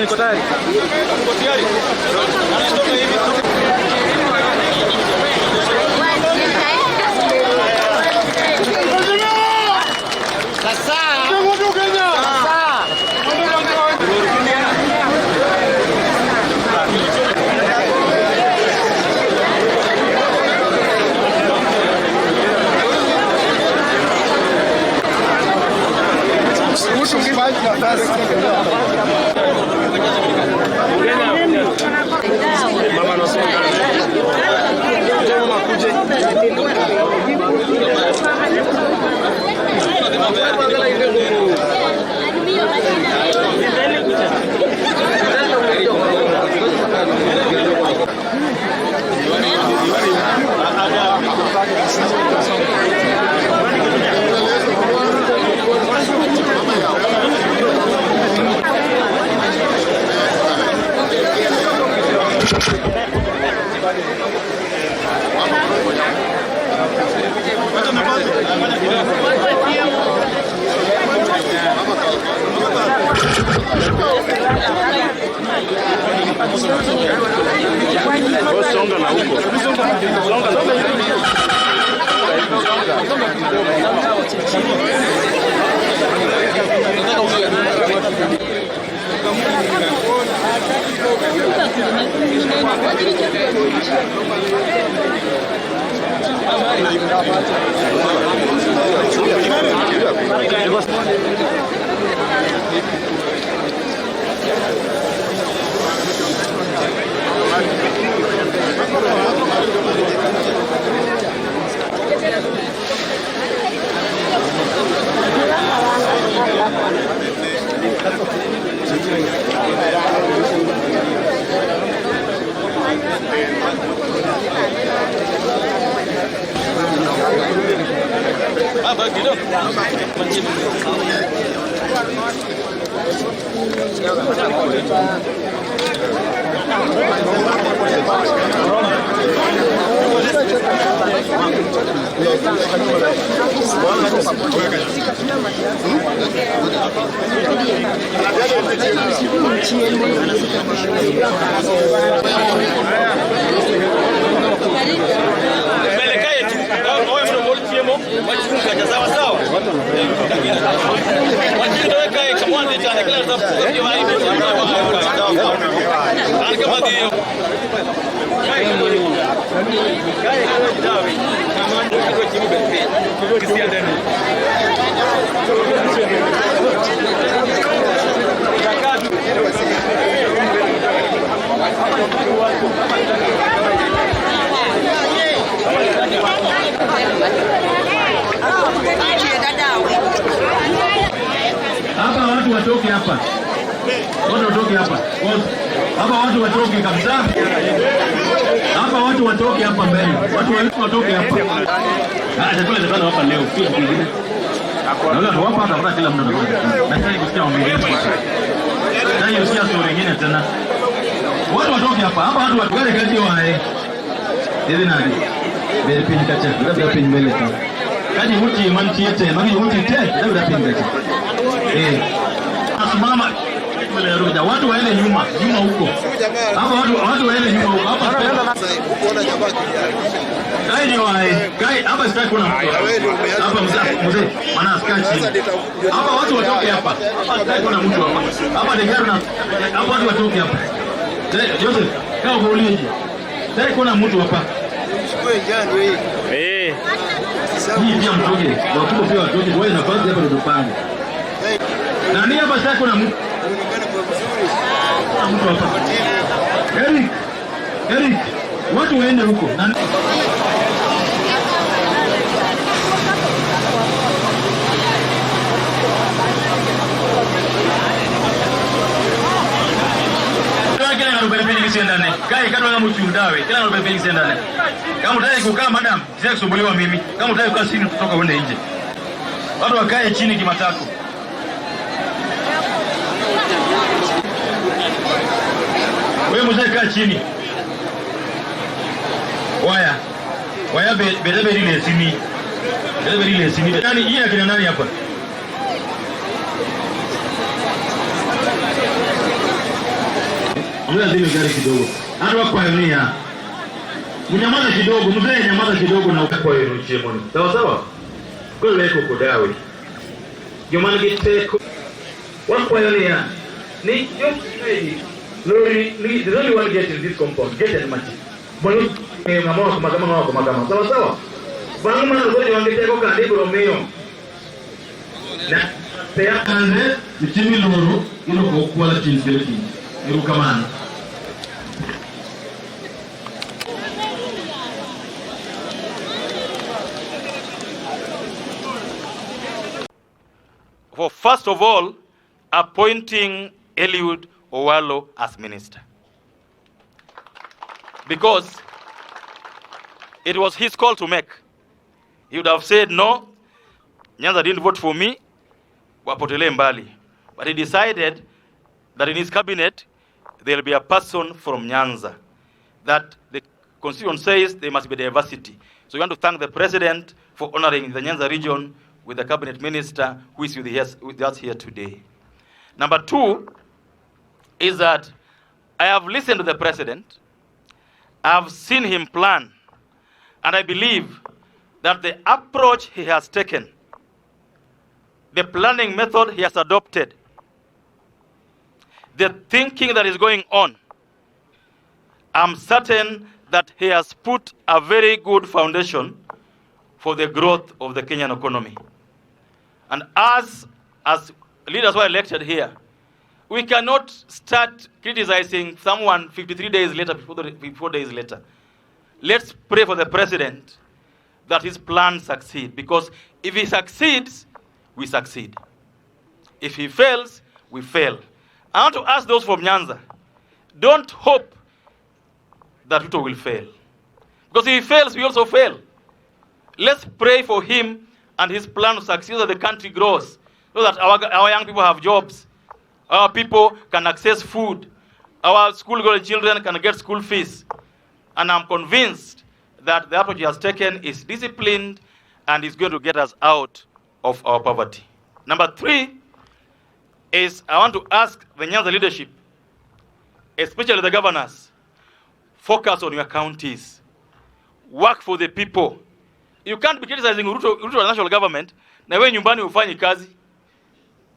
niko tayari. Niko tayari. Anatoka hivi. Mama anasema songa na huko. Songa na huko. Hapa watu watoke hapa. Watu watoke hapa. Hapa watu watoke kabisa. Hapa watu watoke hapa mbele. Watu watoke hapa. Chakula chakula hapa leo. Sio kingine. Ndio hapa hapa kila mtu anakuja. Nataka kusikia mwingine. Nataka kusikia story nyingine tena. Watu watoke hapa. Hapa watu watoke kati wae. Hivi nani? Mbele pini kacha. Labda pini mbele tu. Kaji huti manchi yote. Magi huti te. Labda pini kacha. Asimama. Watu waende nyuma huko. Hapa watu waende nyuma huko. Hapa unaona jamaa Kai ni wae. Kai hapa sitaki kuna mtu. Hapa mzee maana askachi. Hapa watu watoke hapa. Hapa sitaki kuna mtu hapa. Hapa ni gari na hapa watu watoke hapa. Joseph, kaa ulije. Sitaki kuna mtu hapa. Chukue jando hii. Hii pia mtoke. Wakubwa pia watoke. Wewe nafasi hapa ndio pange. Na nini hapa sitaki kuna mtu. Eric, watu waende huko. Kila anarubeni kisiendane. Kai kama kama mchudawe, kila anarubeni kisiendane. Kama unataka kukaa madam, sisi kusumbuliwa mimi. Kama unataka kukaa chini tutoka uende nje. Watu wakae chini kimatako. Wewe mzee kaa chini. Waya bebe ile simi. Bebe ile simi. Nani hii akina nani hapa? Zile gari kidogo. Hata kwa nia. Mnyamaza kidogo, mzee nyamaza kidogo na kwa hiyo chemoni. Sawa sawa? Kwa leko kodawe. Jomani giteko. Kwa nia. Ni yote Lori, the only one get in this compound, get an machi. Bonu ngamo magama. Sawa sawa? Banu mana ngoja wangeteko kandi Romeo. Na pea kanze chimi loro ilo ko kwala chinzeleki. Ilo kamana. For first of all, appointing Eliud Owalo as minister. Because it was his call to make. He would have said, no, Nyanza didn't vote for me, wapotele mbali. But he decided that in his cabinet, there will be a person from Nyanza. That the constitution says there must be diversity. So we want to thank the president for honoring the Nyanza region with the cabinet minister who is with us here today. Number two is that I have listened to the president, I have seen him plan, and I believe that the approach he has taken, the planning method he has adopted, the thinking that is going on, I'm certain that he has put a very good foundation for the growth of the Kenyan economy. And as leaders who are elected here, we cannot start criticizing someone 53 days later, 54 days later. Let's pray for the president that his plan succeed. Because if he succeeds, we succeed. If he fails, we fail. I want to ask those from Nyanza, don't hope that Ruto will fail. Because if he fails, we also fail. Let's pray for him and his plan to succeed so that the country grows, so that our young people have jobs, our people can access food, our school-going children can get school fees. And I'm convinced that the approach he has taken is disciplined and is going to get us out of our poverty. Number three is I want to ask the Nyanza leadership, especially the governors, focus on your counties. Work for the people. You can't be criticizing Ruto national government na wewe nyumbani ufanyi kazi.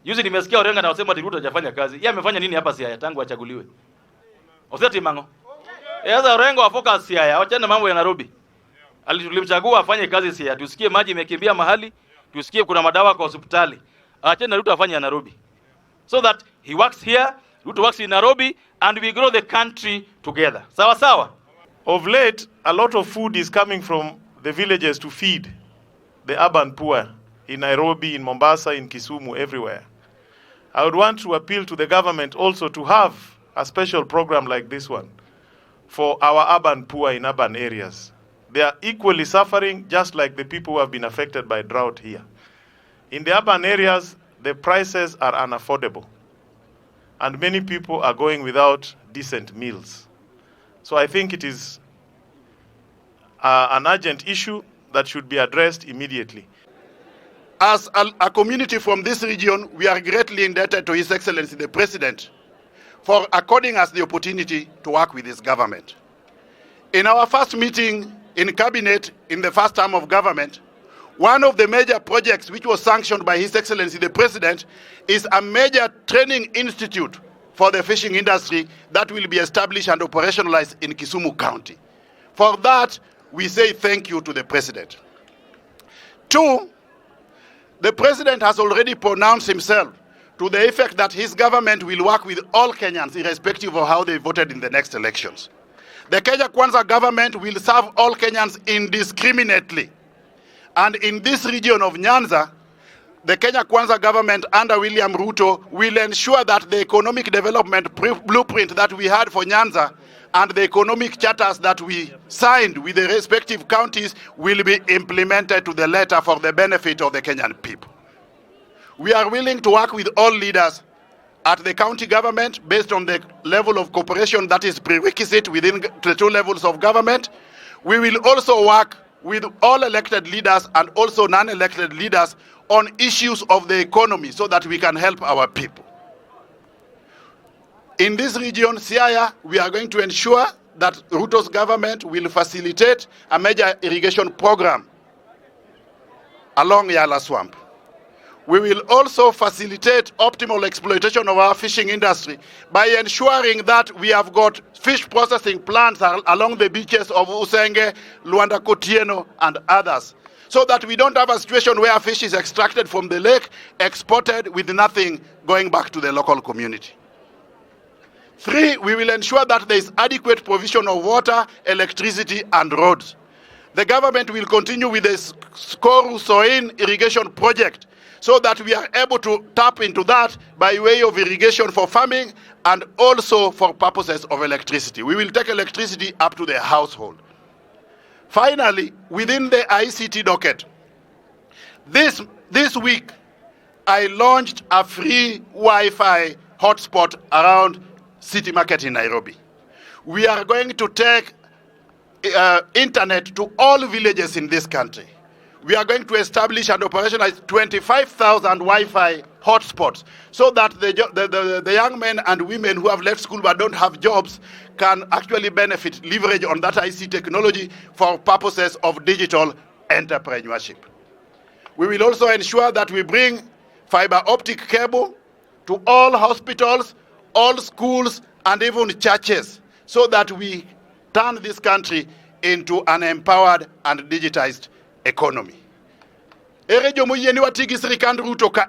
Juzi nimesikia Orengo na wasema Ruto hajafanya kazi. Yeye amefanya nini hapa Siaya tangu achaguliwe? Oseti mango. Sasa Orengo afocus Siaya, achana mambo ya Nairobi. Tulimchagua afanye kazi Siaya. Tusikie maji imekimbia mahali, tusikie kuna madawa kwa hospitali. Achana Ruto afanye Nairobi. So that he works here, Ruto works in Nairobi, and we grow the country together. Sawa sawa? Of late, a lot of food is coming from the villages to feed the urban poor in Nairobi, in Mombasa, in Kisumu, everywhere. I would want to appeal to the government also to have a special program like this one for our urban poor in urban areas. They are equally suffering just like the people who have been affected by drought here. In the urban areas, the prices are unaffordable and many people are going without decent meals. So I think it is an urgent issue that should be addressed immediately. As a community from this region, we are greatly indebted to His Excellency the President for according us the opportunity to work with his government. In our first meeting in Cabinet in the first term of government, one of the major projects which was sanctioned by His Excellency the President is a major training institute for the fishing industry that will be established and operationalized in Kisumu County. For that, we say thank you to the President. Two, the President has already pronounced himself to the effect that his government will work with all Kenyans irrespective of how they voted in the next elections. The Kenya Kwanza government will serve all Kenyans indiscriminately. And in this region of Nyanza, the Kenya Kwanza government under William Ruto will ensure that the economic development blueprint that we had for Nyanza and the economic charters that we signed with the respective counties will be implemented to the letter for the benefit of the Kenyan people. We are willing to work with all leaders at the county government based on the level of cooperation that is prerequisite within the two levels of government. We will also work with all elected leaders and also non-elected leaders on issues of the economy so that we can help our people. In this region, Siaya, we are going to ensure that Ruto's government will facilitate a major irrigation program along Yala Swamp. We will also facilitate optimal exploitation of our fishing industry by ensuring that we have got fish processing plants along the beaches of Usenge, Luanda Kotieno, and others, so that we don't have a situation where fish is extracted from the lake, exported with nothing going back to the local community. 3, we will ensure that there is adequate provision of water, electricity, and roads. The government will continue with the Skoru Soin irrigation project so that we are able to tap into that by way of irrigation for farming and also for purposes of electricity. We will take electricity up to the household. Finally, within the ICT docket, this week, I launched a free Wi-Fi hotspot around City Market in Nairobi. We are going to take internet to all villages in this country. We are going to establish and operationalize 25,000 Wi-Fi hotspots so that the young men and women who have left school but don't have jobs can actually benefit, leverage on that IC technology for purposes of digital entrepreneurship. We will also ensure that we bring fiber optic cable to all hospitals, all schools, and even churches so that we turn this country into an empowered and digitized economy. Erejo muyeni watigi sirikand Ruto ka